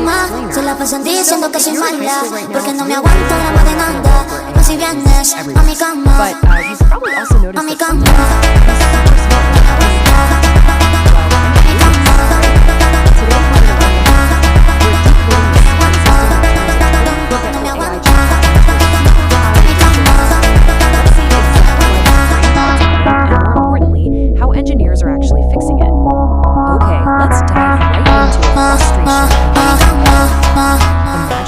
cama se la pasan diciendo que soy mala porque no me aguanto drama de nada. Pues si vienes a mi cama, a mi cama, how engineers are actually fixing it. Okay, let's dive right into it. Frustration.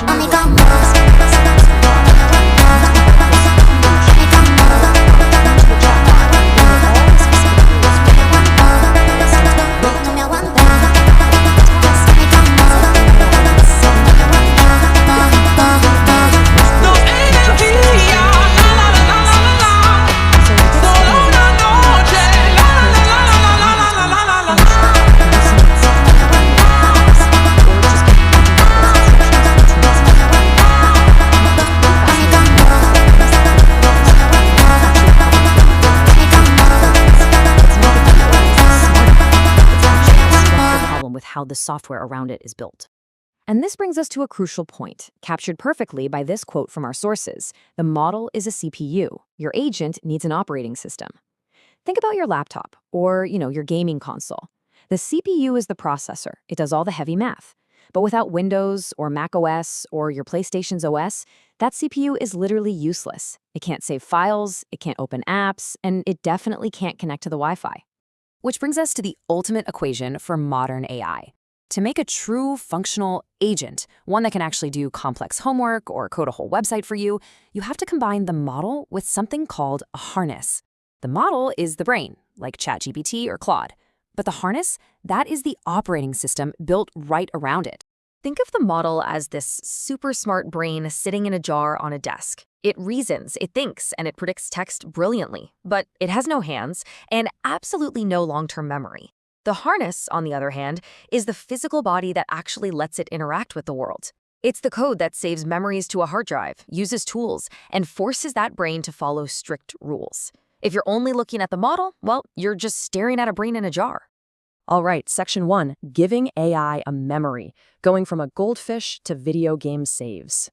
a mi Imagine cama. No me aguanto. with how the software around it is built. And this brings us to a crucial point, captured perfectly by this quote from our sources. The model is a CPU. Your agent needs an operating system. Think about your laptop or, your gaming console. The CPU is the processor. It does all the heavy math. But without Windows or Mac OS or your PlayStation's OS, that CPU is literally useless. It can't save files, it can't open apps, and it definitely can't connect to the Wi-Fi. Which brings us to the ultimate equation for modern AI. To make a true functional agent, one that can actually do complex homework or code a whole website for you, you have to combine the model with something called a harness. The model is the brain, like ChatGPT or Claude. But the harness, that is the operating system built right around it. Think of the model as this super smart brain sitting in a jar on a desk. It reasons, it thinks, and it predicts text brilliantly, but it has no hands and absolutely no long-term memory. The harness, on the other hand, is the physical body that actually lets it interact with the world. It's the code that saves memories to a hard drive, uses tools, and forces that brain to follow strict rules. If you're only looking at the model, well, you're just staring at a brain in a jar. All right, section 1, giving AI a memory, going from a goldfish to video game saves.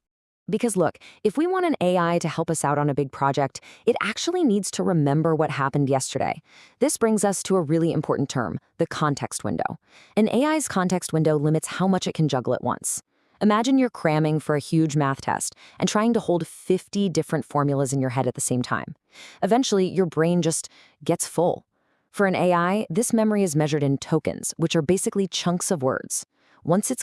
Because look, if we want an AI to help us out on a big project, it actually needs to remember what happened yesterday. This brings us to a really important term, the context window. An AI's context window limits how much it can juggle at once. Imagine you're cramming for a huge math test and trying to hold 50 different formulas in your head at the same time. Eventually, your brain just gets full. For an AI, this memory is measured in tokens, which are basically chunks of words. Once it's